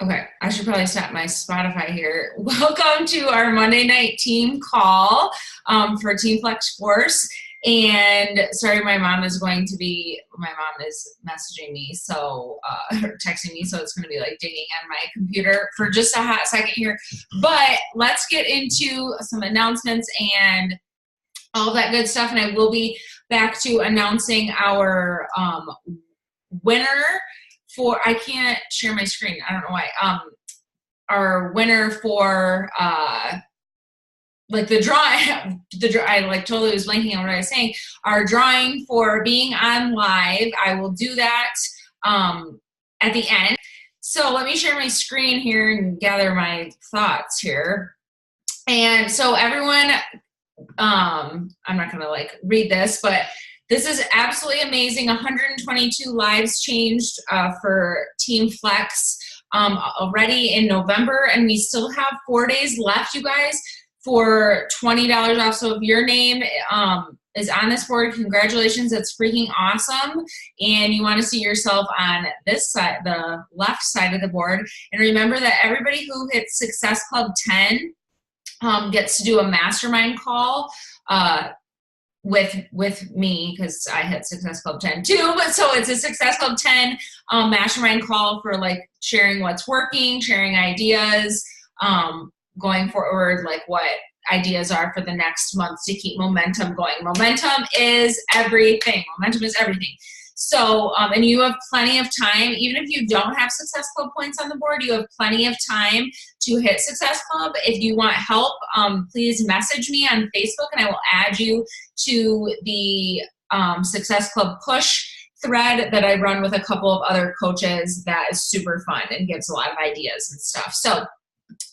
Okay, I should probably stop my Spotify here. Welcome to our Monday night team call for Team Flex Force. And sorry, my mom is messaging me, or texting me, so it's going to be like dinging on my computer for just a hot second here. But let's get into some announcements and all that good stuff. And I will be back to announcing our winner for, I can't share my screen. I don't know why. Our winner for the drawing, I like totally was blanking on what I was saying. Our drawing for being on live, I will do that at the end. So let me share my screen here and gather my thoughts here. And so everyone, I'm not gonna read this, but this is absolutely amazing. 122 lives changed for Team Flex already in November, and we still have 4 days left, you guys, for $20 off. So if your name is on this board, congratulations, that's freaking awesome. And you want to see yourself on this side, the left side of the board. And remember that everybody who hits Success Club 10 gets to do a mastermind call with me, because I hit Success Club 10 too. But so it's a Success Club 10 mastermind call for sharing what's working, sharing ideas, going forward, what ideas are for the next month to keep momentum going. Momentum is everything. Momentum is everything. So, and you have plenty of time, even if you don't have Success Club points on the board, you have plenty of time to hit Success Club. If you want help, please message me on Facebook and I will add you to the Success Club push thread that I run with a couple of other coaches that is super fun and gives a lot of ideas and stuff. So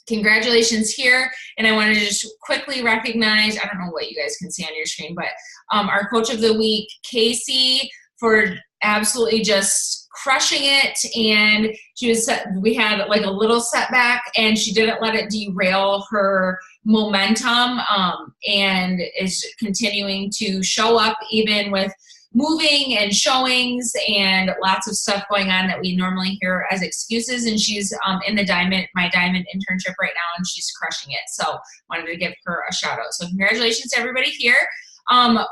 congratulations here. And I wanted to just quickly recognize, I don't know what you guys can see on your screen, but our coach of the week, Casey, for absolutely just crushing it. And we had a little setback and she didn't let it derail her momentum, and is continuing to show up even with moving and showings and lots of stuff going on that we normally hear as excuses. And she's in my diamond internship right now, and she's crushing it. So wanted to give her a shout out. So congratulations to everybody here.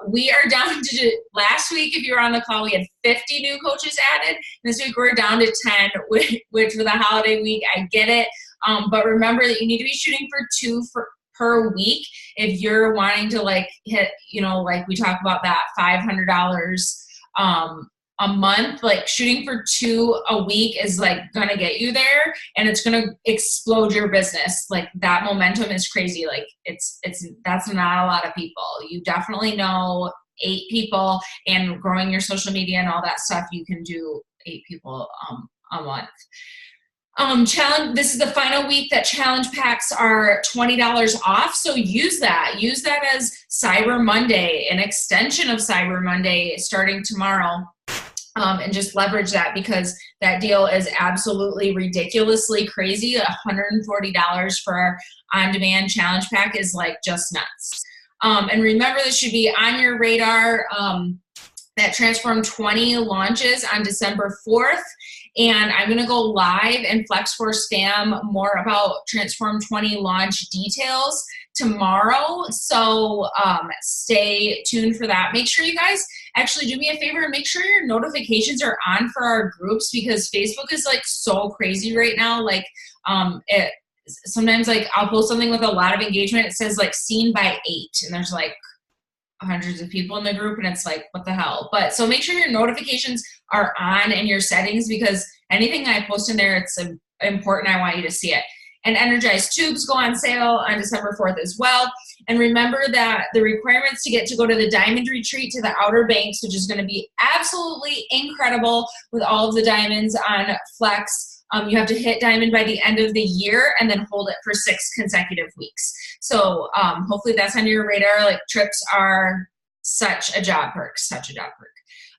We are down to, last week, if you were on the call, we had 50 new coaches added. This week we're down to 10, which for the holiday week, I get it. But remember that you need to be shooting for two per week if you're wanting to hit, we talk about that $500 a month. Shooting for 2 a week is gonna get you there, and it's gonna explode your business. That momentum is crazy. That's not a lot of people. You definitely know 8 people, and growing your social media and all that stuff, you can do 8 people a month. This is the final week that challenge packs are $20 off. So use that as Cyber Monday, an extension of Cyber Monday starting tomorrow. And just leverage that, because that deal is absolutely ridiculously crazy. $140 for our on-demand challenge pack is just nuts. And remember, this should be on your radar. That Transform 20 launches on December 4th. And I'm going to go live and FlexForce spam more about Transform 20 launch details tomorrow. So stay tuned for that. Make sure you guys actually do me a favor and make sure your notifications are on for our groups, because Facebook is so crazy right now. Sometimes I'll post something with a lot of engagement. It says seen by 8, and there's hundreds of people in the group, and it's what the hell. But so make sure your notifications are on in your settings, because anything I post in there, it's important. I want you to see it. And Energized Tubes go on sale on December 4th as well. And remember that the requirements to go to the Diamond Retreat to the Outer Banks, which is going to be absolutely incredible with all of the diamonds on Flex. You have to hit diamond by the end of the year and then hold it for 6 consecutive weeks. So hopefully that's on your radar. Trips are such a job perk, such a job perk.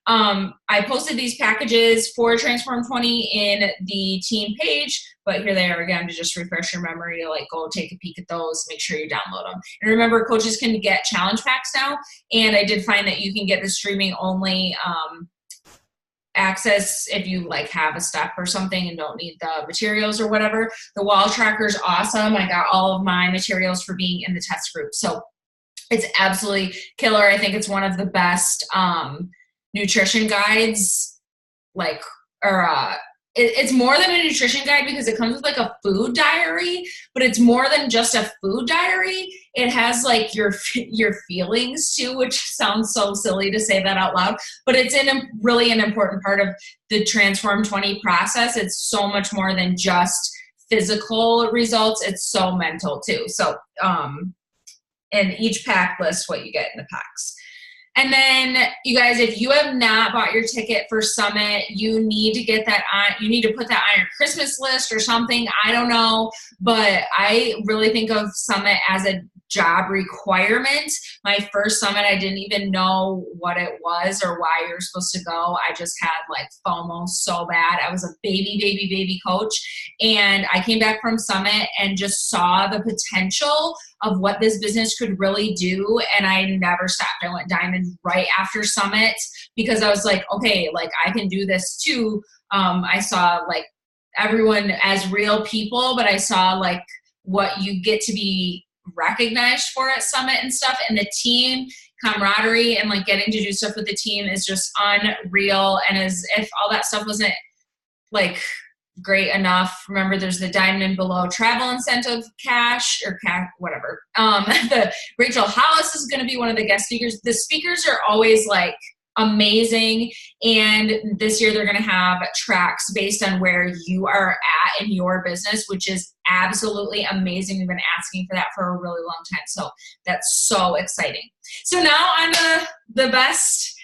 I posted these packages for Transform 20 in the team page, but here they are again to just refresh your memory. Go take a peek at those, make sure you download them. And remember, coaches can get challenge packs now, and I did find that you can get the streaming only access if you like have a step or something and don't need the materials or whatever. The wall tracker is awesome. I got all of my materials for being in the test group. So it's absolutely killer. I think it's one of the best nutrition guides, like, or it's more than a nutrition guide because it comes with like a food diary, but it's more than just a food diary. It has like your feelings too, which sounds so silly to say that out loud, but it's really an important part of the Transform 20 process. It's so much more than just physical results. It's so mental too. So, and each pack lists what you get in the packs. And then you guys, if you have not bought your ticket for Summit, you need to get that on, you need to put that on your Christmas list or something. I don't know, but I really think of Summit as a job requirement. My first Summit, I didn't even know what it was or why you're supposed to go. I just had like FOMO so bad. I was a baby coach, and I came back from Summit and just saw the potential of what this business could really do. And I never stopped. I went diamond right after Summit because I was like, okay, like I can do this too. I saw like everyone as real people, but I saw like what you get to be recognized for at Summit and stuff, and the team camaraderie and like getting to do stuff with the team is just unreal. And as if all that stuff wasn't like great enough, remember there's the diamond and below travel incentive whatever. The Rachel Hollis is going to be one of the guest speakers. The speakers are always like amazing, and this year they're going to have tracks based on where you are at in your business, which is absolutely amazing. We've been asking for that for a really long time, so that's so exciting. So now on the best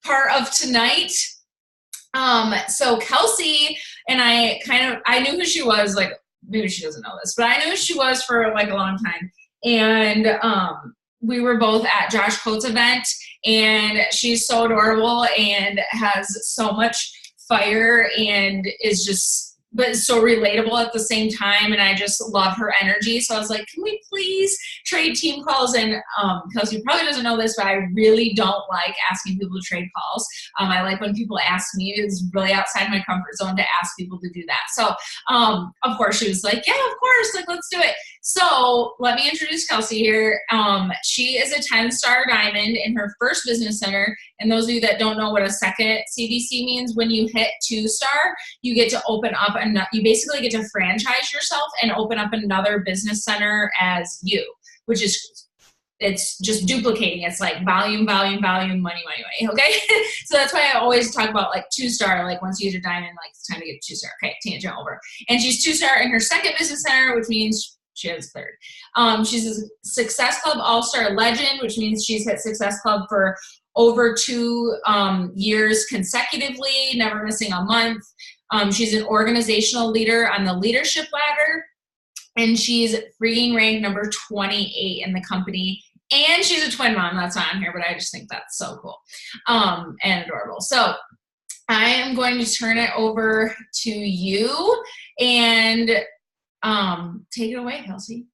part of tonight. So Kelsey and I knew who she was, like maybe she doesn't know this, but I knew who she was for like a long time, and we were both at Josh Coates' event, and she's so adorable and has so much fire and is just, but so relatable at the same time. And I just love her energy. So I was like, can we please trade team calls? And Kelsey probably doesn't know this, but I really don't like asking people to trade calls. I like when people ask me. It's really outside my comfort zone to ask people to do that. So of course she was like, yeah, of course, like let's do it. So let me introduce Kelsey here. She is a 10-star diamond in her first business center. And those of you that don't know what a second CVC means, when you hit 2-star, you get to open up, you basically get to franchise yourself and open up another business center as you, which is, it's just duplicating. It's like volume, money. Okay. So that's why I always talk about like 2-star, like once you get a diamond, like it's time to get 2-star. Okay. Tangent over. And she's 2-star in her second business center, which means she has third. She's a Success Club All-Star Legend, which means she's hit Success Club for over 2 years consecutively, never missing a month. She's an organizational leader on the leadership ladder, and she's freaking ranked number 28 in the company. And she's a twin mom. That's not on here, but I just think that's so cool and adorable. So I am going to turn it over to you and take it away, Kelsey.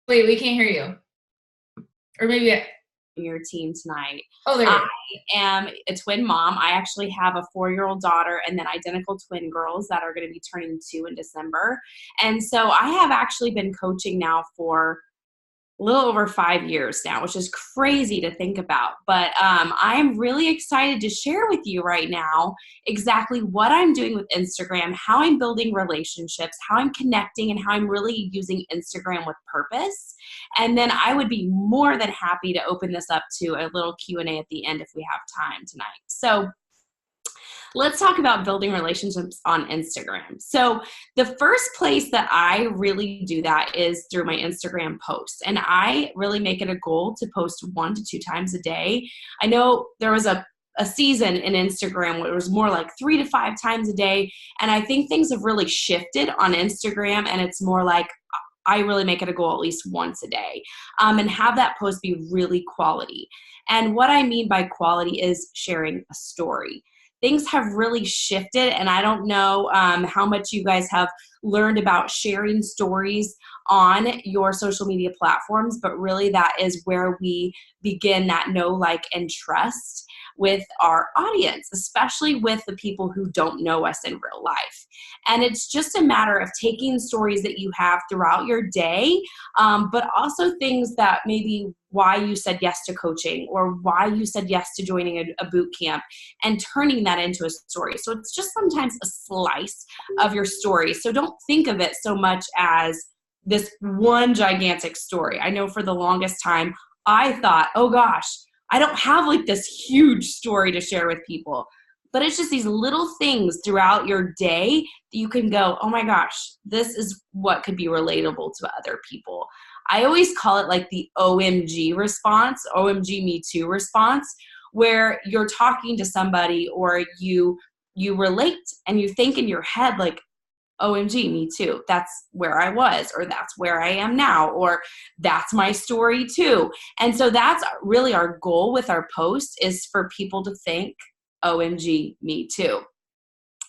Wait, we can't hear you. Or maybe your team tonight. Oh, there you go. I am a twin mom. I actually have a 4-year-old daughter and then identical twin girls that are going to be turning 2 in December. And so I have actually been coaching now for a little over 5 years now, which is crazy to think about. But I am really excited to share with you right now exactly what I'm doing with Instagram, how I'm building relationships, how I'm connecting, and how I'm really using Instagram with purpose. And then I would be more than happy to open this up to a little Q&A at the end if we have time tonight. So let's talk about building relationships on Instagram. So the first place that I really do that is through my Instagram posts. And I really make it a goal to post 1 to 2 times a day. I know there was a season in Instagram where it was more like 3 to 5 times a day. And I think things have really shifted on Instagram, and it's more like I really make it a goal at least once a day, and have that post be really quality. And what I mean by quality is sharing a story. Things have really shifted, and I don't know how much you guys have learned about sharing stories on your social media platforms, but really that is where we begin that know, like, and trust with our audience, especially with the people who don't know us in real life. And it's just a matter of taking stories that you have throughout your day, but also things that maybe why you said yes to coaching or why you said yes to joining a boot camp, and turning that into a story. So it's just sometimes a slice of your story. So don't think of it so much as this one gigantic story. I know for the longest time, I thought, oh gosh, I don't have like this huge story to share with people. But it's just these little things throughout your day that you can go, oh my gosh, this is what could be relatable to other people. I always call it like the OMG response, OMG me too response, where you're talking to somebody or you relate and you think in your head like, OMG, me too. That's where I was, or that's where I am now, or that's my story too. And so that's really our goal with our post, is for people to think, OMG, me too.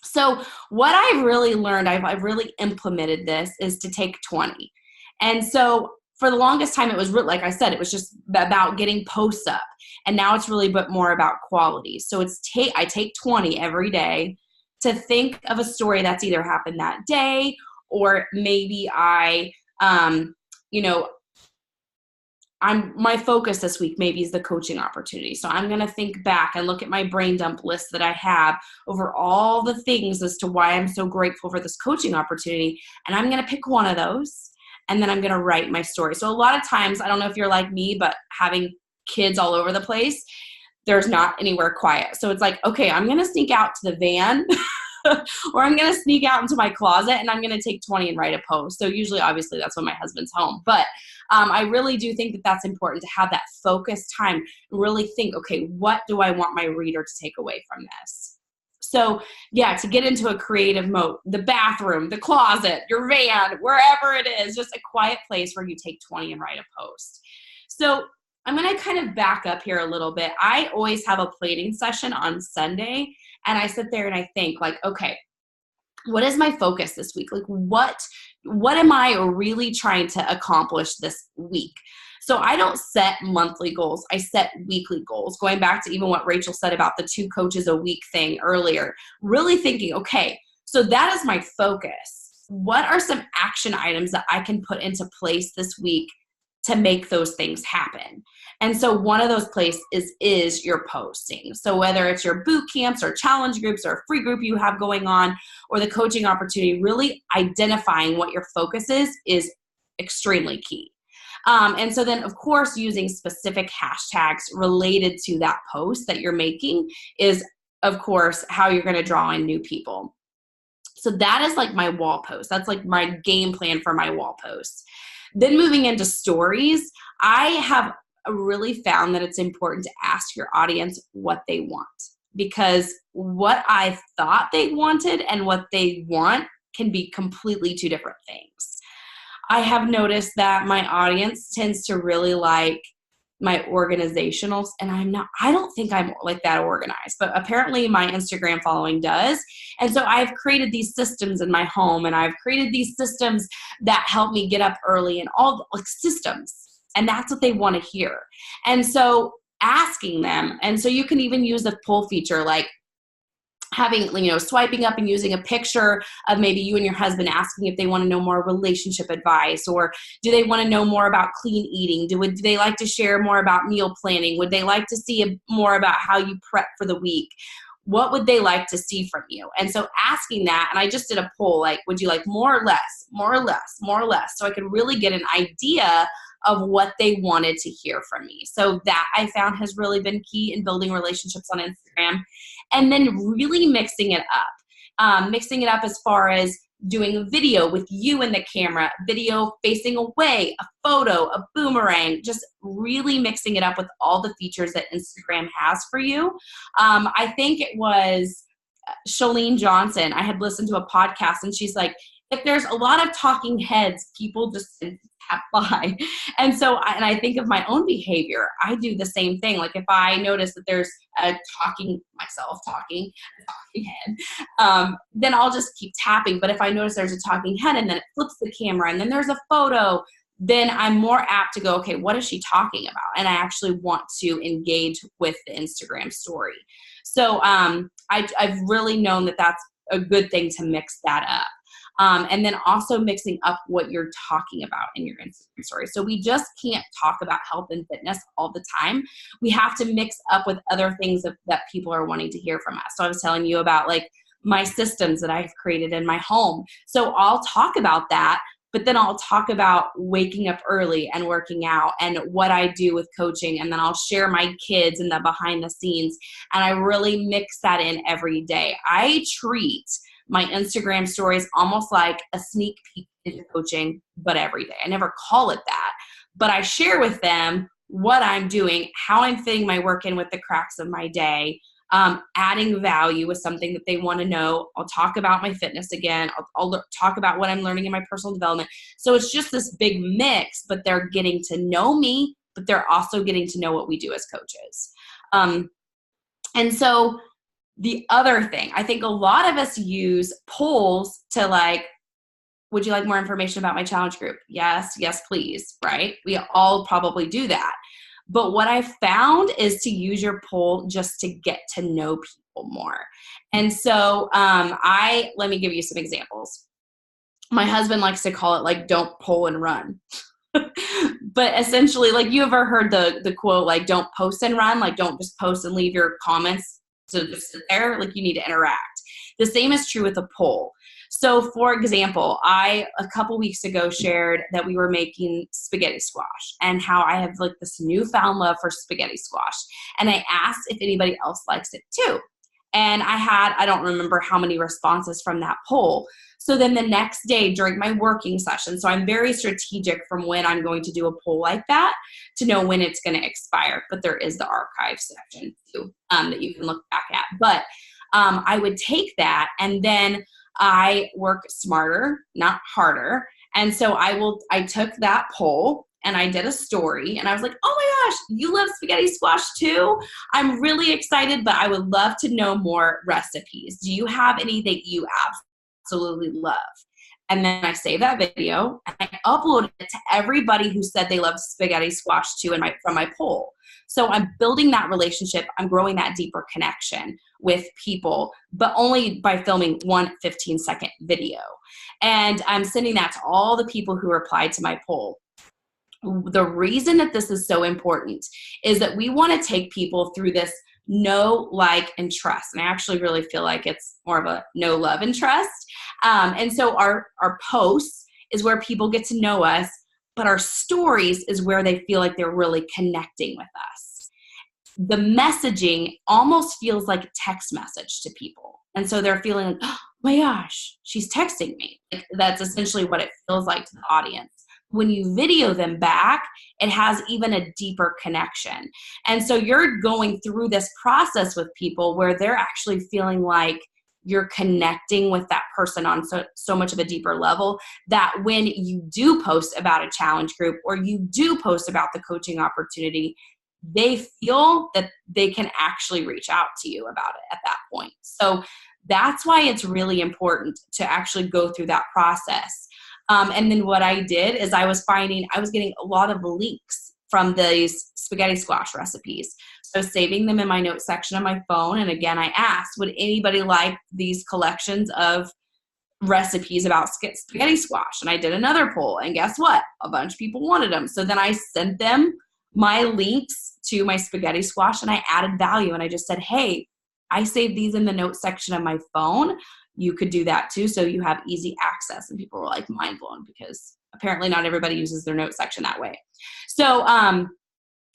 So what I've really learned, I've really implemented this, is to take 20. And so for the longest time, it was like I said, it was just about getting posts up. And now it's really but more about quality. So I take 20 every day to think of a story that's either happened that day, or maybe my focus this week maybe is the coaching opportunity. So I'm going to think back and look at my brain dump list that I have over all the things as to why I'm so grateful for this coaching opportunity. And I'm going to pick one of those, and then I'm going to write my story. So a lot of times, I don't know if you're like me, but having kids all over the place, there's not anywhere quiet. So it's like, okay, I'm going to sneak out to the van or I'm going to sneak out into my closet and I'm going to take 20 and write a post. So usually, obviously, that's when my husband's home. But I really do think that that's important to have that focused time and really think, okay, what do I want my reader to take away from this? So yeah, to get into a creative mode, the bathroom, the closet, your van, wherever it is, just a quiet place where you take 20 and write a post. So I'm going to kind of back up here a little bit. I always have a planning session on Sunday, and I sit there and I think like, okay, what is my focus this week? Like what am I really trying to accomplish this week? So I don't set monthly goals. I set weekly goals, going back to even what Rachel said about the 2 coaches a week thing earlier, really thinking, okay, so that is my focus. What are some action items that I can put into place this week to make those things happen? And so one of those places is your posting. So whether it's your boot camps or challenge groups or a free group you have going on, or the coaching opportunity, really identifying what your focus is extremely key. And so then, of course, using specific hashtags related to that post that you're making is, of course, how you're going to draw in new people. So that is like my wall post. That's like my game plan for my wall posts. Then moving into stories, I have really found that it's important to ask your audience what they want, because what I thought they wanted and what they want can be completely 2 different things. I have noticed that my audience tends to really like my organizationals, and I don't think I'm like that organized, but apparently my Instagram following does. And so I've created these systems in my home, and I've created these systems that help me get up early, and all like systems. And that's what they want to hear. And so asking them, and so you can even use the poll feature, like having, swiping up and using a picture of maybe you and your husband, asking if they want to know more relationship advice, or do they want to know more about clean eating? Do they like to share more about meal planning? Would they like to see more about how you prep for the week? What would they like to see from you? And so asking that, and I just did a poll, like, would you like more or less, more or less, more or less? So I could really get an idea of what they wanted to hear from me. So that I found has really been key in building relationships on Instagram. And then really mixing it up as far as doing a video with you in the camera, video facing away, a photo, a boomerang, just really mixing it up with all the features that Instagram has for you. I think it was Shalene Johnson. I had listened to a podcast, and she's like, if there's a lot of talking heads, people just tap by. And so, I think of my own behavior. I do the same thing. Like if I notice that there's a talking head, then I'll just keep tapping. But if I notice there's a talking head and then it flips the camera and then there's a photo, then I'm more apt to go, okay, what is she talking about? And I actually want to engage with the Instagram story. So I've really known that that's a good thing to mix that up. And then also mixing up what you're talking about in your Instagram story. So we just can't talk about health and fitness all the time. We have to mix up with other things that people are wanting to hear from us. So I was telling you about like my systems that I've created in my home. So I'll talk about that, but then I'll talk about waking up early and working out and what I do with coaching. And then I'll share my kids and the behind the scenes. And I really mix that in every day. I treat my Instagram stories almost like a sneak peek into coaching, but every day. I never call it that, but I share with them what I'm doing, how I'm fitting my work in with the cracks of my day, adding value with something that they want to know. I'll talk about my fitness again. I'll talk about what I'm learning in my personal development. So it's just this big mix, but they're getting to know me, but they're also getting to know what we do as coaches. And so the other thing, I think a lot of us use polls to like, would you like more information about my challenge group? Yes, please, right? We all probably do that. But what I found is to use your poll just to get to know people more. And so let me give you some examples. My husband likes to call it like, don't poll and run. But essentially, like, you ever heard the quote, like, don't post and run, like, don't just post and leave your comments to just sit there, like, you need to interact. The same is true with a poll. So for example, I, a couple weeks ago, shared that we were making spaghetti squash and how I have like this newfound love for spaghetti squash. And I asked if anybody else likes it too. And I don't remember how many responses from that poll. So then the next day during my working session, so I'm very strategic from when I'm going to do a poll like that to know when it's going to expire. But there is the archive section too, that you can look back at. But I would take that, and then I work smarter, not harder. And so I took that poll and I did a story, and I was like, oh my gosh, you love spaghetti squash too? I'm really excited, but I would love to know more recipes. Do you have any that you absolutely love? And then I saved that video and I uploaded it to everybody who said they loved spaghetti squash too from my poll. So I'm building that relationship. I'm growing that deeper connection with people, but only by filming one 15-second video. And I'm sending that to all the people who replied to my poll. The reason that this is so important is that we want to take people through this know, like, and trust. And I actually really feel like it's more of a know, love, and trust. And so our posts is where people get to know us, but our stories is where they feel like they're really connecting with us. The messaging almost feels like a text message to people. And so they're feeling like, oh my gosh, she's texting me. Like, that's essentially what it feels like to the audience. When you video them back, it has even a deeper connection. And so you're going through this process with people where they're actually feeling like you're connecting with that person on so much of a deeper level, that when you do post about a challenge group or you do post about the coaching opportunity, they feel that they can actually reach out to you about it at that point. So that's why it's really important to actually go through that process. And then what I did is I was getting a lot of links from these spaghetti squash recipes. So saving them in my notes section of my phone. And again, I asked, would anybody like these collections of recipes about spaghetti squash? And I did another poll, and guess what? A bunch of people wanted them. So then I sent them my links to my spaghetti squash, and I added value. And I just said, hey, I saved these in the notes section of my phone. You could do that too, so you have easy access. And people were like mind blown, because apparently not everybody uses their notes section that way. So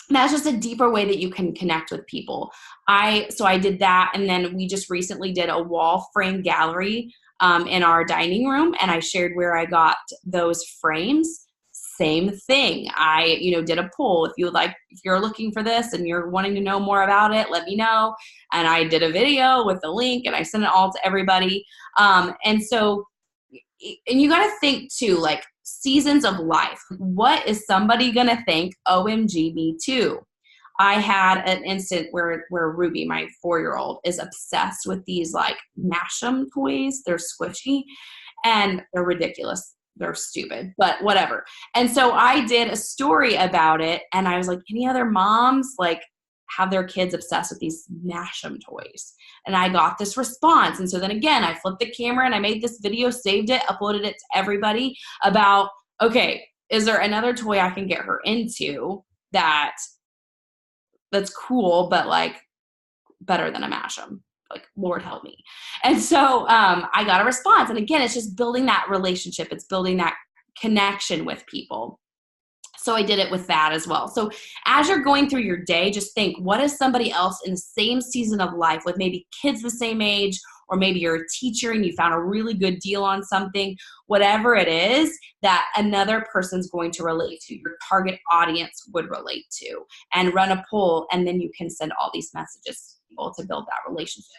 that's just a deeper way that you can connect with people. So I did that, and then we just recently did a wall frame gallery in our dining room, and I shared where I got those frames. Same thing. I, did a poll. If you're looking for this and you're wanting to know more about it, let me know. And I did a video with the link, and I sent it all to everybody. And you got to think too, like, seasons of life. What is somebody going to think? OMG, me too. I had an instant where Ruby, my 4-year-old, is obsessed with these like Mash'em toys. They're squishy and they're ridiculous. they're stupid, but whatever. And so I did a story about it, and I was like, any other moms like have their kids obsessed with these Mash'em toys? And I got this response. And so then again, I flipped the camera and I made this video, saved it, uploaded it to everybody about, okay, is there another toy I can get her into that's cool, but like better than a Mash'em? Like, Lord help me. And so I got a response. And again, it's just building that relationship. It's building that connection with people. So I did it with that as well. So as you're going through your day, just think, what is somebody else in the same season of life with maybe kids the same age, or maybe you're a teacher and you found a really good deal on something, whatever it is that another person's going to relate to, your target audience would relate to, and run a poll, and then you can send all these messages to people to build that relationship.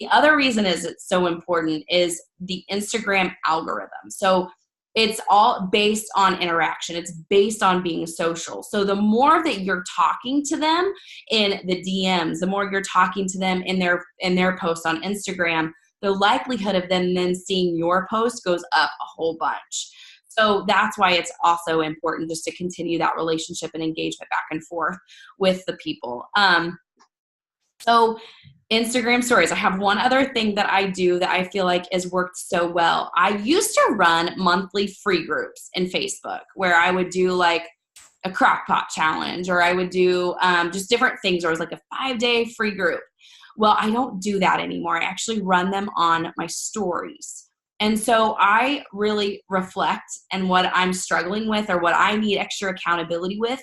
The other reason is it's so important is the Instagram algorithm. So it's all based on interaction. It's based on being social. So the more that you're talking to them in the DMs, the more you're talking to them in their posts on Instagram, the likelihood of them then seeing your post goes up a whole bunch. So that's why it's also important just to continue that relationship and engagement back and forth with the people. So Instagram stories. I have one other thing that I do that I feel like has worked so well. I used to run monthly free groups in Facebook where I would do like a crock pot challenge, or I would do just different things, or it was like a 5-day free group. Well, I don't do that anymore. I actually run them on my stories. And so I really reflect on what I'm struggling with or what I need extra accountability with.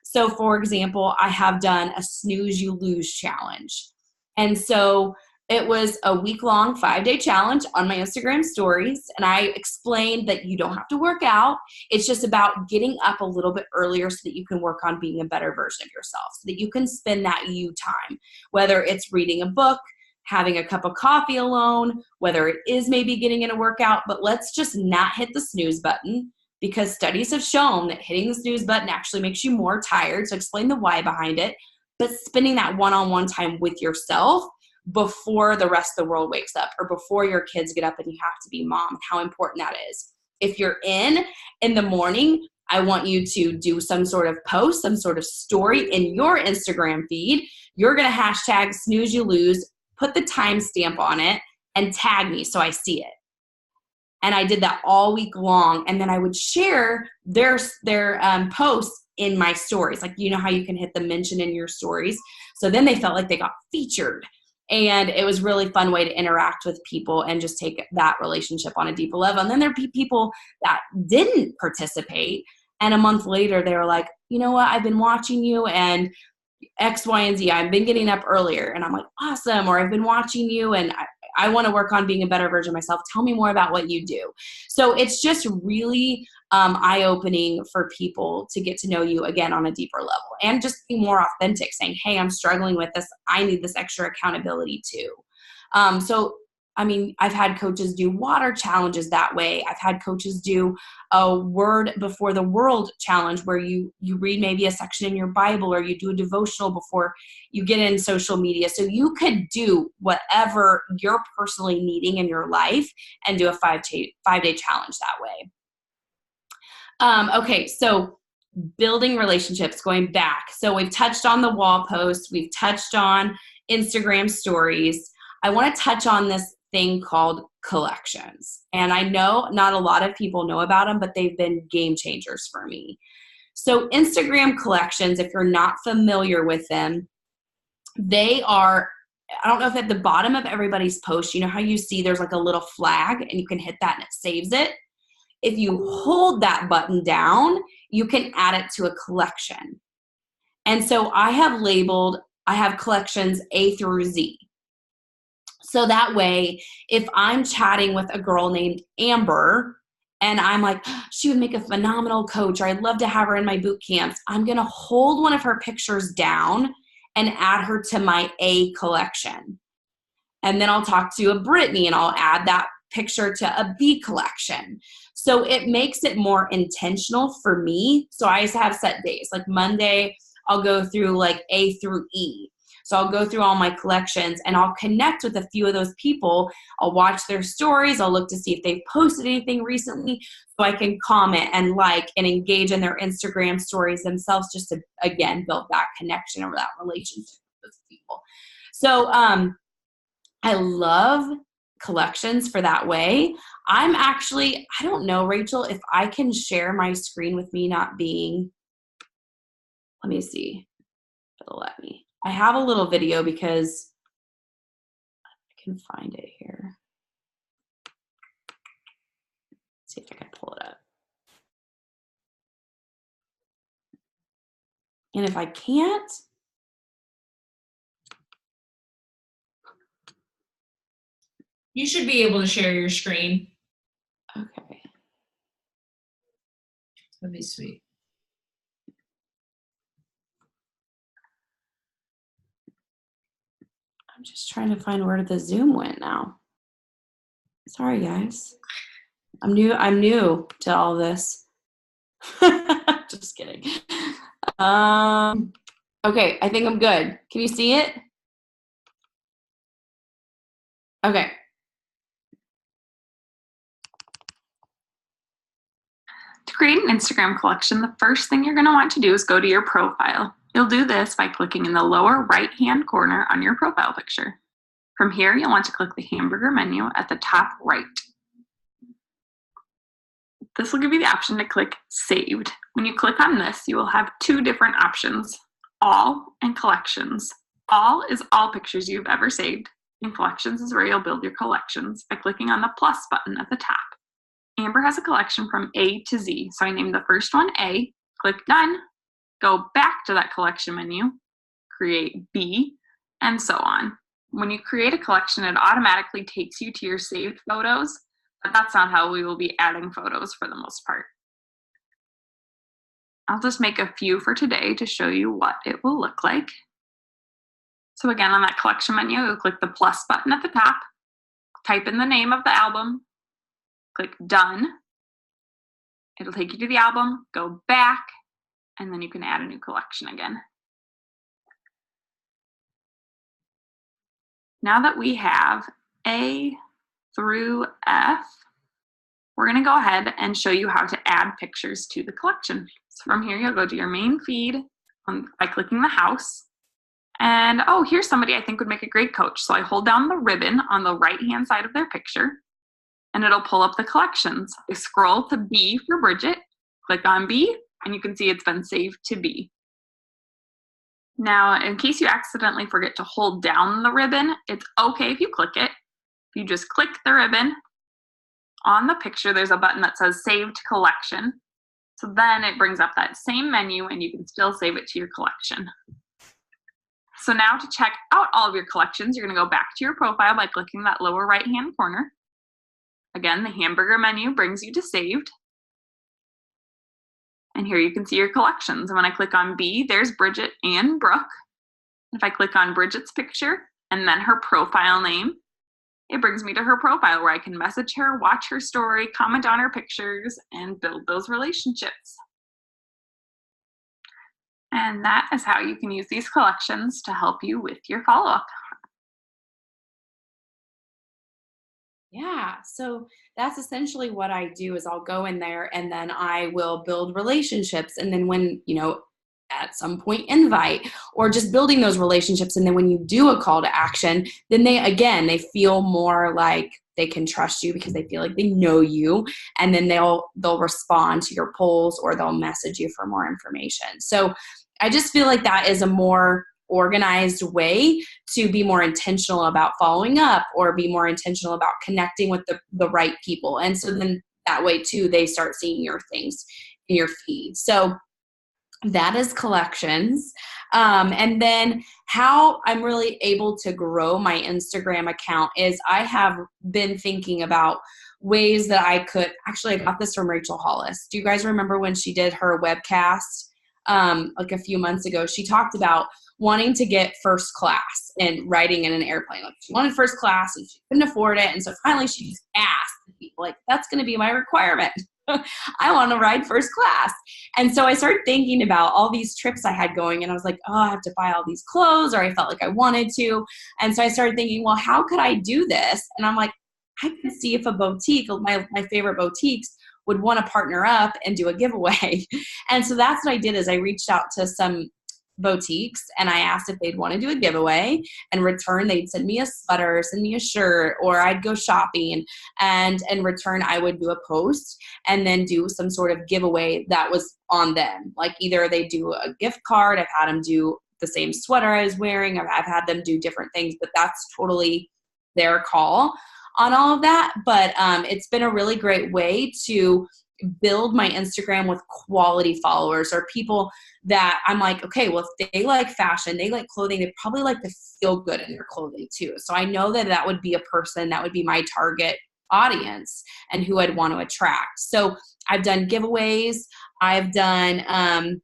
So for example, I have done a snooze you lose challenge. And so it was a week-long 5-day challenge on my Instagram stories. And I explained that you don't have to work out. It's just about getting up a little bit earlier so that you can work on being a better version of yourself, so that you can spend that you time, whether it's reading a book, having a cup of coffee alone, whether it is maybe getting in a workout, but let's just not hit the snooze button, because studies have shown that hitting the snooze button actually makes you more tired. So explain the why behind it, but spending that one-on-one time with yourself before the rest of the world wakes up, or before your kids get up and you have to be mom, how important that is. If you're in the morning, I want you to do some sort of post, some sort of story in your Instagram feed. You're going to hashtag snooze you lose, put the timestamp on it, and tag me so I see it. And I did that all week long. And then I would share their posts in my stories. Like, you know how you can hit the mention in your stories. So then they felt like they got featured. And it was a really fun way to interact with people and just take that relationship on a deeper level. And then there'd be people that didn't participate. And a month later, they were like, you know what? I've been watching you and X, Y, and Z. I've been getting up earlier. And I'm like, awesome. Or I've been watching you and I want to work on being a better version of myself. Tell me more about what you do. So it's just really eye-opening for people to get to know you again on a deeper level, and just be more authentic, saying, hey, I'm struggling with this. I need this extra accountability too. So I mean, I've had coaches do water challenges that way. I've had coaches do a word before the world challenge where you read maybe a section in your Bible, or you do a devotional before you get in social media. So you could do whatever you're personally needing in your life and do a 5-day challenge that way. Okay, so building relationships, going back. So we've touched on the wall posts. We've touched on Instagram stories. I want to touch on this thing called collections. And I know not a lot of people know about them, but they've been game changers for me. So Instagram collections, if you're not familiar with them, they are, I don't know if at the bottom of everybody's post, you know how you see there's like a little flag and you can hit that and it saves it? If you hold that button down, you can add it to a collection. And so I have collections A through Z. So that way, if I'm chatting with a girl named Amber and I'm like, she would make a phenomenal coach, or I'd love to have her in my boot camps, I'm going to hold one of her pictures down and add her to my A collection. And then I'll talk to a Brittany and I'll add that picture to a B collection. So it makes it more intentional for me. So I have set days. Like Monday, I'll go through like A through E. So I'll go through all my collections and I'll connect with a few of those people. I'll watch their stories. I'll look to see if they've posted anything recently so I can comment and like and engage in their Instagram stories themselves just to, again, build that connection or that relationship with those people. So I love collections for that way. I don't know, Rachel, if I can share my screen with me not being, let me see if it'll let me. I have a little video because I can find it here. Let's see if I can pull it up. And if I can't, you should be able to share your screen. okay. That'd be sweet. I'm just trying to find where the Zoom went now. Sorry, guys. I'm new to all this. Just kidding. Okay, I think I'm good. Can you see it? Okay. To create an Instagram collection, the first thing you're going to want to do is go to your profile. You'll do this by clicking in the lower right-hand corner on your profile picture. From here, you'll want to click the hamburger menu at the top right. This will give you the option to click Saved. When you click on this, you will have two different options, All and Collections. All is all pictures you've ever saved, and Collections is where you'll build your collections by clicking on the plus button at the top. Amber has a collection from A to Z, so I named the first one A, click Done, go back to that collection menu, create B, and so on. When you create a collection, it automatically takes you to your saved photos, but that's not how we will be adding photos for the most part. I'll just make a few for today to show you what it will look like. So again, on that collection menu, you'll click the plus button at the top, type in the name of the album, click Done. It'll take you to the album, go back, and then you can add a new collection again. Now that we have A through F, we're going to go ahead and show you how to add pictures to the collection. So from here, you'll go to your main feed by clicking the house. And oh, here's somebody I think would make a great coach. So I hold down the ribbon on the right-hand side of their picture, and it'll pull up the collections. I scroll to B for Bridget, click on B, and you can see it's been saved to B. Now, in case you accidentally forget to hold down the ribbon, it's okay if you click it. If you just click the ribbon, on the picture, there's a button that says Saved Collection. So then it brings up that same menu and you can still save it to your collection. So now to check out all of your collections, you're going to go back to your profile by clicking that lower right-hand corner. Again, the hamburger menu brings you to Saved. And here you can see your collections. And when I click on B, there's Bridget and Brooke. If I click on Bridget's picture and then her profile name, it brings me to her profile where I can message her, watch her story, comment on her pictures, and build those relationships. And that is how you can use these collections to help you with your follow-up. Yeah, so that's essentially what I do is I'll go in there and then I will build relationships. And then when, at some point invite or just building those relationships. And then when you do a call to action, then they feel more like they can trust you because they feel like they know you. And then they'll respond to your polls or they'll message you for more information. So I just feel like that is a more organized way to be more intentional about following up or be more intentional about connecting with the right people. And so then that way too, they start seeing your things in your feed. So that is collections. And then how I'm really able to grow my Instagram account is I have been thinking about ways that I got this from Rachel Hollis. Do you guys remember when she did her webcast like a few months ago? She talked about wanting to get first class and riding in an airplane. Like she wanted first class and she couldn't afford it. And so finally she just asked people, like, that's going to be my requirement. I want to ride first class. And so I started thinking about all these trips I had going, and I was like, oh, I have to buy all these clothes, or I felt like I wanted to. And so I started thinking, well, how could I do this? And I'm like, I could see if a boutique, my favorite boutiques, would want to partner up and do a giveaway. And so that's what I did, is I reached out to some boutiques and I asked if they'd want to do a giveaway. In return, they'd send me a sweater, send me a shirt, or I'd go shopping, and in return I would do a post and then do some sort of giveaway that was on them. Like either they do a gift card, I've had them do the same sweater I was wearing, I've had them do different things, but that's totally their call on all of that. But it's been a really great way to build my Instagram with quality followers, or people that I'm like, okay, well, if they like fashion, they like clothing, they probably like to feel good in their clothing too. So I know that that would be a person that would be my target audience and who I'd want to attract. So I've done giveaways. I've done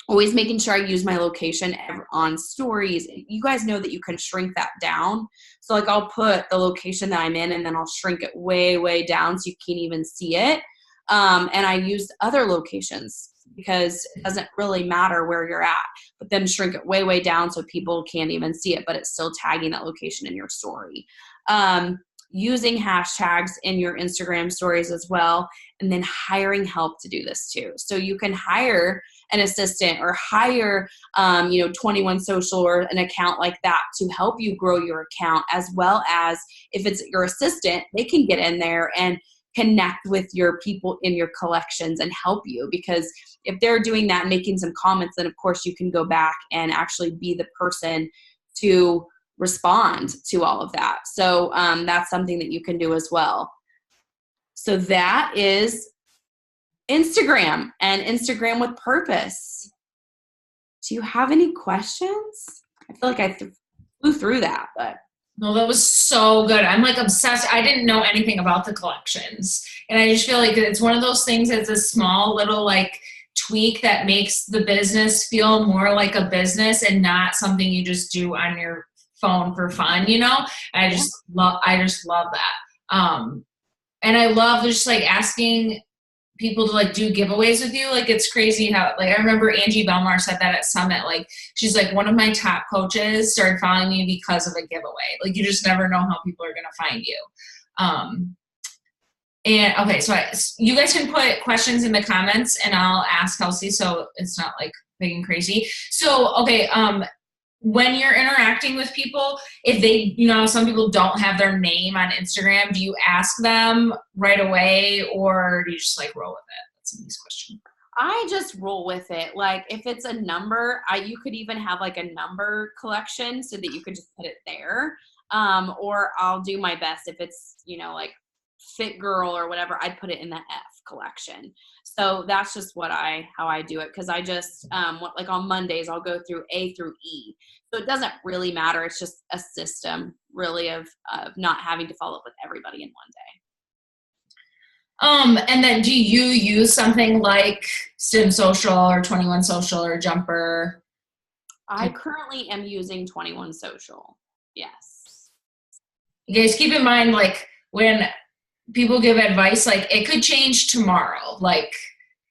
always making sure I use my location on stories. You guys know that you can shrink that down. So like I'll put the location that I'm in and then I'll shrink it way, way down so you can't even see it. And I used other locations because it doesn't really matter where you're at, but then shrink it way, way down so people can't even see it, but it's still tagging that location in your story. Using hashtags in your Instagram stories as well, and then hiring help to do this too. So you can hire an assistant or hire 21 Social or an account like that to help you grow your account, as well as if it's your assistant, they can get in there and connect with your people in your collections and help you, because if they're doing that and making some comments, then of course you can go back and actually be the person to respond to all of that. So that's something that you can do as well. So that is Instagram and Instagram with purpose. Do you have any questions? I feel like I flew through that, but. No, that was so good. I'm like obsessed. I didn't know anything about the collections. And I just feel like it's one of those things that's a small little like tweak that makes the business feel more like a business and not something you just do on your phone for fun, you know? And I just love that. And I love just like asking people to like do giveaways with you. Like it's crazy how, like, I remember Angie Belmar said that at Summit. Like she's like, one of my top coaches started following me because of a giveaway. Like you just never know how people are going to find you. And okay, so you guys can put questions in the comments and I'll ask Kelsey so it's not like big and crazy. So, okay, when you're interacting with people, if they, some people don't have their name on Instagram, do you ask them right away or do you just like roll with it? That's a nice question. I just roll with it. Like if it's a number, you could even have like a number collection so that you could just put it there. Or I'll do my best if it's, like Fit Girl or whatever, I'd put it in the F collection. So that's just how I do it. Cause I just, like on Mondays, I'll go through A through E. So it doesn't really matter. It's just a system really of not having to follow up with everybody in one day. And then do you use something like Stim Social or 21 Social or Jumper? I currently am using 21 Social. Yes. You guys keep in mind, like when people give advice, like it could change tomorrow. Like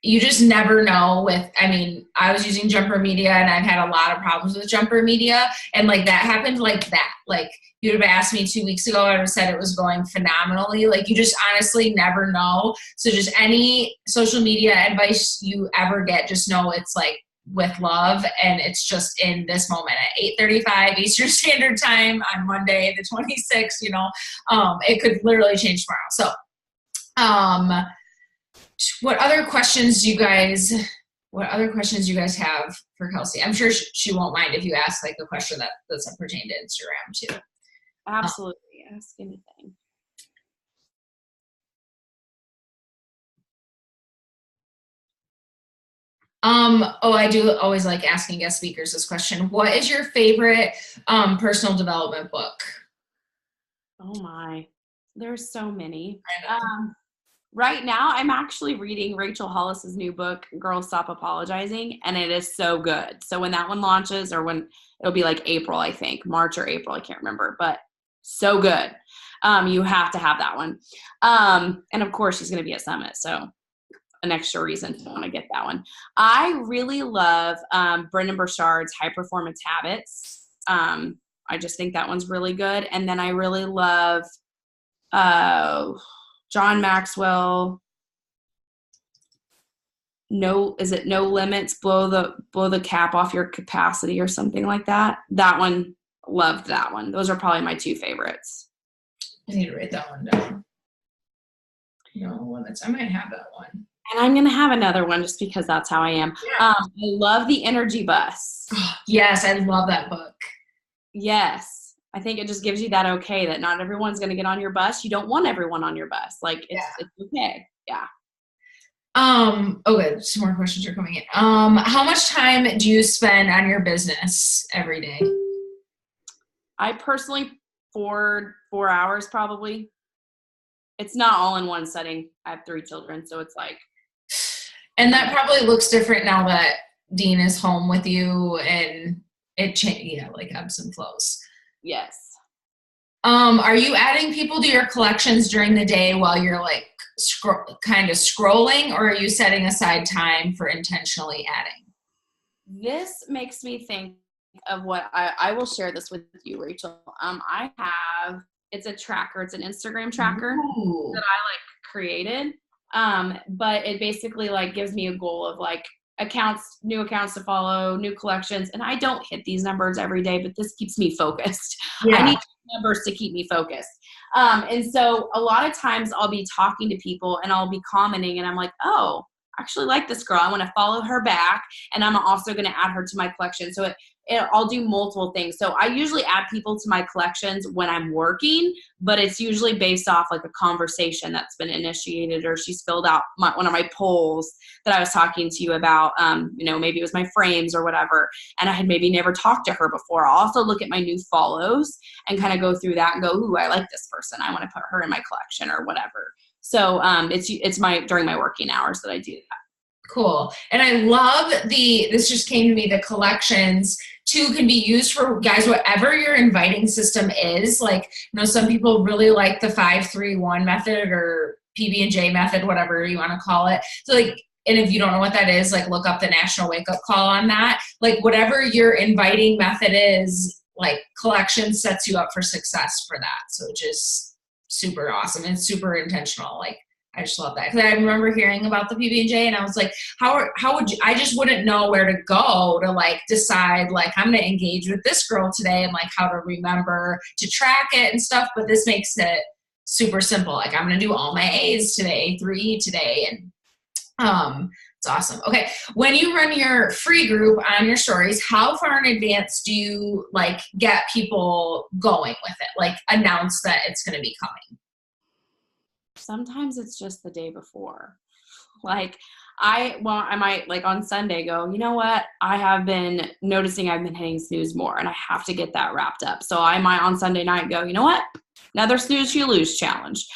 you just never know I was using Jumper Media and I've had a lot of problems with Jumper Media. And like that happened like that. Like you'd have asked me 2 weeks ago, I would have said it was going phenomenally. Like you just honestly never know. So just any social media advice you ever get, just know it's like with love and it's just in this moment at 8:35 Eastern Standard Time on Monday the 26th. It could literally change tomorrow. So what other questions do you guys have for Kelsey? I'm sure she won't mind if you ask like a question that doesn't pertain to Instagram too. Absolutely. Ask anything. I do always like asking guest speakers this question. What is your favorite personal development book? Oh my, there's so many. Right now, I'm actually reading Rachel Hollis's new book, Girls Stop Apologizing, and it is so good. So when that one launches, or when it'll be like April, I think, March or April, I can't remember, but so good. You have to have that one. And of course, she's going to be at Summit, so an extra reason to want to get that one. I really love Brendon Burchard's High Performance Habits. I just think that one's really good. And then I really love John Maxwell. No limits, blow the cap off your capacity or something like that. That one, loved that one. Those are probably my two favorites. I need to write that one down. No limits. I might have that one. And I'm going to have another one just because that's how I am. Yeah. I love The Energy Bus. Yes, I love that book. Yes. I think it just gives you that okay that not everyone's going to get on your bus. You don't want everyone on your bus. Like, it's okay. Yeah. Okay, some more questions are coming in. How much time do you spend on your business every day? I personally, 4 hours probably. It's not all in one setting. I have 3 children, so it's like. And that probably looks different now that Dean is home with you and it like ebbs and flows. Yes. Are you adding people to your collections during the day while you're like kind of scrolling, or are you setting aside time for intentionally adding? This makes me think of what I will share this with you, Rachel. It's a tracker. It's an Instagram tracker that I like created. But it basically like gives me a goal of like new accounts to follow, new collections. And I don't hit these numbers every day, but this keeps me focused. Yeah. I need numbers to keep me focused. And so a lot of times I'll be talking to people and I'll be commenting and I'm like, oh, I actually like this girl. I want to follow her back. And I'm also going to add her to my collection. So I'll do multiple things. So I usually add people to my collections when I'm working, but it's usually based off like a conversation that's been initiated, or she's filled out one of my polls that I was talking to you about. Maybe it was my frames or whatever, and I had maybe never talked to her before. I'll also look at my new follows and kind of go through that and go, ooh, I like this person. I want to put her in my collection or whatever. So it's during my working hours that I do that. Cool. And I love this just came to me, the collections too can be used for guys, whatever your inviting system is. Like, some people really like the 5-3-1 method or PB&J method, whatever you want to call it. So like, and if you don't know what that is, like look up the National Wake Up Call on that. Like whatever your inviting method is, like collection sets you up for success for that. So just super awesome and super intentional. Like, I just love that. Because I remember hearing about the PB&J and I was like, how would you, I just wouldn't know where to go to like decide like I'm going to engage with this girl today and like how to remember to track it and stuff. But this makes it super simple. Like I'm going to do all my A's today, 3E today. And it's awesome. Okay. When you run your free group on your stories, how far in advance do you like get people going with it? Like announce that it's going to be coming? Sometimes it's just the day before. Like I might like on Sunday go, you know what? I have been noticing I've been hitting snooze more and I have to get that wrapped up. So I might on Sunday night go, you know what? Another snooze you lose challenge.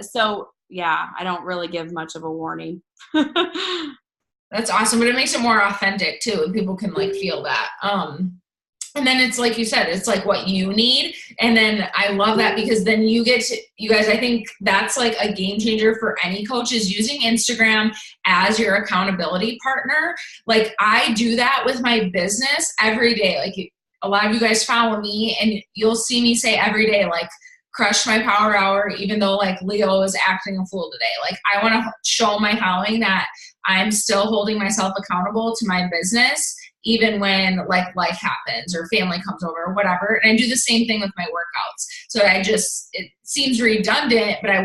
So yeah, I don't really give much of a warning. That's awesome. But it makes it more authentic too. And people can like feel that. And then it's like you said, it's like what you need. And then I love that because then you guys, I think that's like a game changer for any coach is using Instagram as your accountability partner. Like I do that with my business every day. Like a lot of you guys follow me and you'll see me say every day, like crush my power hour, even though like Leo is acting a fool today. Like I want to show my following that I'm still holding myself accountable to my business, even when like life happens or family comes over or whatever. And I do the same thing with my workouts. So it seems redundant, but I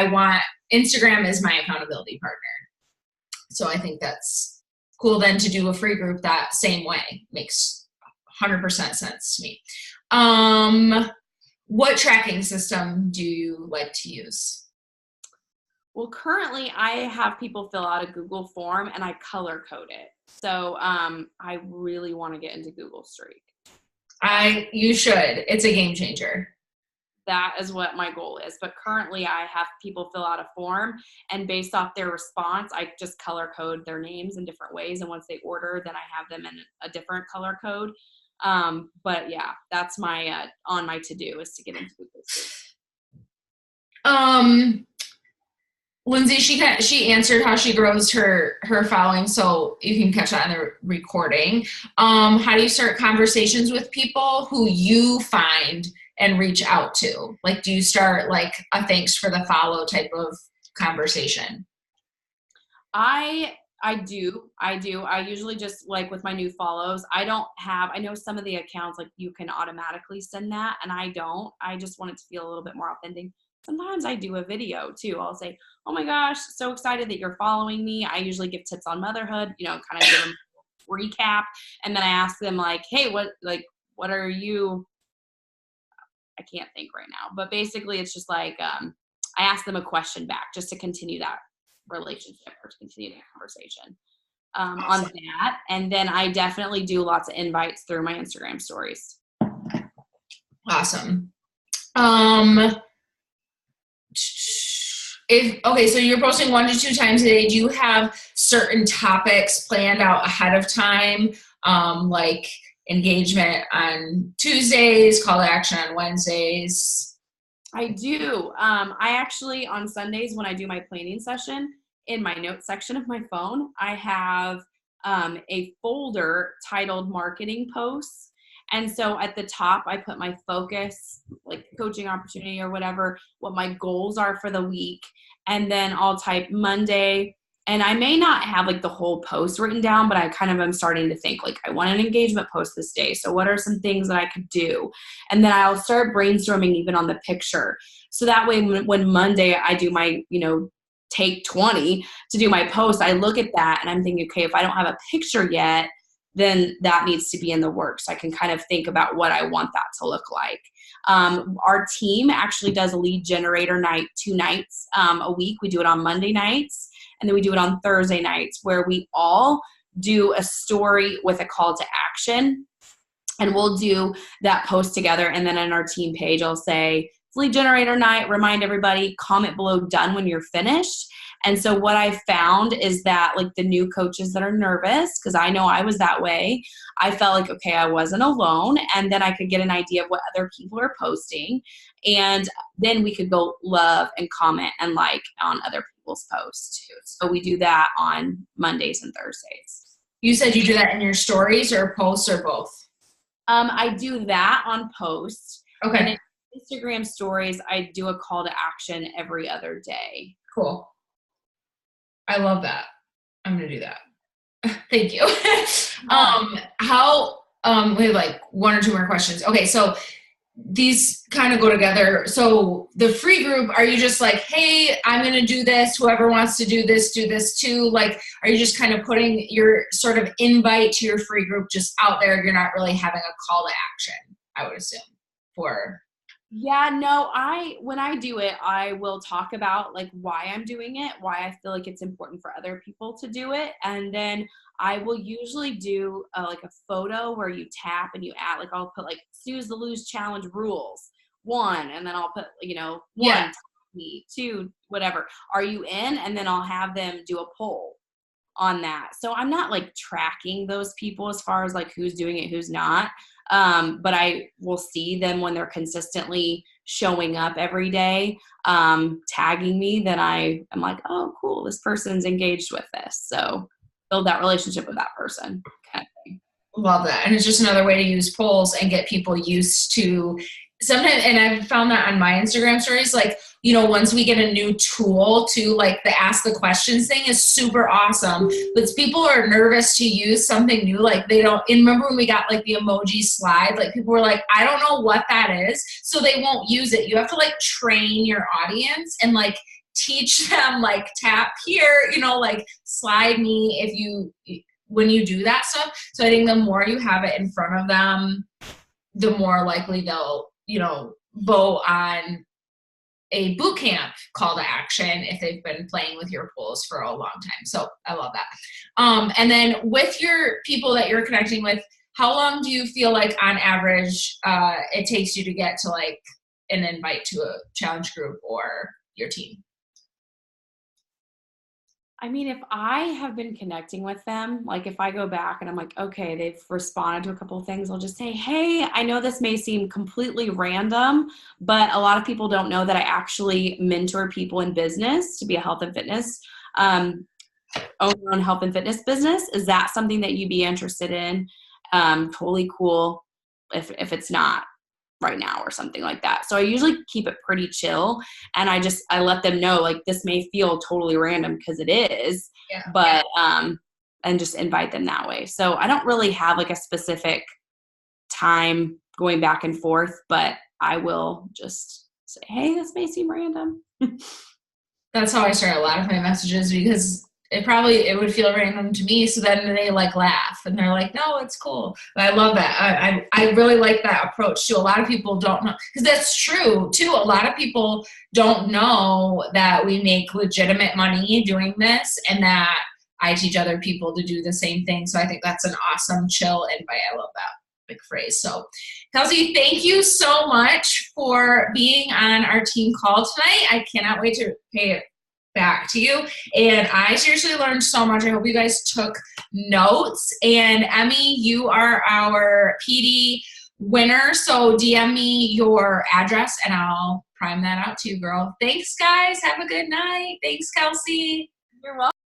want Instagram as my accountability partner. So I think that's cool then to do a free group that same way. Makes 100% sense to me. What tracking system do you like to use? Well, currently I have people fill out a Google form and I color code it. So I really want to get into Google Streak. You should. It's a game changer. That is what my goal is. But currently I have people fill out a form and based off their response, I just color code their names in different ways. And once they order, then I have them in a different color code. But yeah, that's my on my to-do is to get into Google Streak. Lindsay, she answered how she grows her following, so you can catch that in the recording. How do you start conversations with people who you find and reach out to? Like, do you start like a thanks for the follow type of conversation? I do. I usually just like with my new follows, I know some of the accounts like you can automatically send that and I don't. I just want it to feel a little bit more authentic. Sometimes I do a video too. I'll say, "Oh my gosh, so excited that you're following me." I usually give tips on motherhood, kind of give them a recap. And then I ask them like, "Hey, what are you?" I can't think right now, but basically it's just like, I ask them a question back just to continue that relationship or to continue that conversation on that. And then I definitely do lots of invites through my Instagram stories. Awesome. So you're posting 1 to 2 times a day. Do you have certain topics planned out ahead of time? Like engagement on Tuesdays, call to action on Wednesdays? I do. I actually, on Sundays when I do my planning session, in my notes section of my phone, I have a folder titled marketing posts. And so at the top, I put my focus, like coaching opportunity or whatever, what my goals are for the week. And then I'll type Monday. And I may not have like the whole post written down, but I kind of am starting to think like I want an engagement post this day. So what are some things that I could do? And then I'll start brainstorming even on the picture. So that way when Monday I do my, take 20 to do my post, I look at that and I'm thinking, okay, if I don't have a picture yet, then that needs to be in the works. I can kind of think about what I want that to look like. Our team actually does a lead generator night 2 nights a week. We do it on Monday nights, and then we do it on Thursday nights, where we all do a story with a call to action. And we'll do that post together. And then on our team page, I'll say, it's lead generator night. Remind everybody, comment below done when you're finished. And so what I found is that like the new coaches that are nervous, because I know I was that way, I felt like, okay, I wasn't alone. And then I could get an idea of what other people are posting. And then we could go love and comment and like on other people's posts too. So we do that on Mondays and Thursdays. You said you do that in your stories or posts or both? I do that on posts. Okay. And in Instagram stories, I do a call to action every other day. Cool. I love that. I'm going to do that. Thank you. We have like 1 or 2 more questions. Okay. So these kind of go together. So the free group, are you just like, hey, I'm going to do this. Whoever wants to do this too. Like, are you just kind of putting your sort of invite to your free group just out there? You're not really having a call to action, I would assume, for. Yeah, no, when I do it, I will talk about like why I'm doing it, why I feel like it's important for other people to do it. And then I will usually do like a photo where you tap and you add, like I'll put like Snooze the Lose Challenge rules 1, and then I'll put, 1, 2, whatever. Are you in? And then I'll have them do a poll on that. So I'm not like tracking those people as far as like who's doing it, who's not. But I will see them when they're consistently showing up every day, tagging me, then I'm like, oh, cool, this person's engaged with this. So build that relationship with that person kind of thing. Love that. And it's just another way to use polls and get people used to sometimes. And I've found that on my Instagram stories, like, once we get a new tool to like the ask the questions thing is super awesome, but people are nervous to use something new. Like they don't, and remember when we got like the emoji slide, like people were like, I don't know what that is. So they won't use it. You have to like train your audience and like teach them, like tap here, like slide me when you do that stuff. So I think the more you have it in front of them, the more likely they'll, vote on a boot camp call to action if they've been playing with your polls for a long time. So I love that. And then with your people that you're connecting with, how long do you feel like on average it takes you to get to like an invite to a challenge group or your team? I mean, if I have been connecting with them, like if I go back and I'm like, okay, they've responded to a couple of things, I'll just say, hey, I know this may seem completely random, but a lot of people don't know that I actually mentor people in business to be a health and fitness, own your own health and fitness business. Is that something that you'd be interested in? Totally cool if it's not right now or something like that. So I usually keep it pretty chill, and I let them know, like, this may feel totally random because it is, but and just invite them that way. So I don't really have like a specific time going back and forth, but I will just say, hey, this may seem random. That's how I start a lot of my messages, because it would feel random to me. So then they like laugh and they're like, no, it's cool. But I love that. I really like that approach too. A lot of people don't know, because that's true too. A lot of people don't know that we make legitimate money doing this, and that I teach other people to do the same thing. So I think that's an awesome chill invite. I love that big phrase. So Kelsey, thank you so much for being on our team call tonight. I cannot wait to pay it back to you. And I seriously learned so much. I hope you guys took notes. And Emmy, you are our PD winner. So DM me your address and I'll prime that out to you, girl. Thanks, guys. Have a good night. Thanks, Kelsey. You're welcome.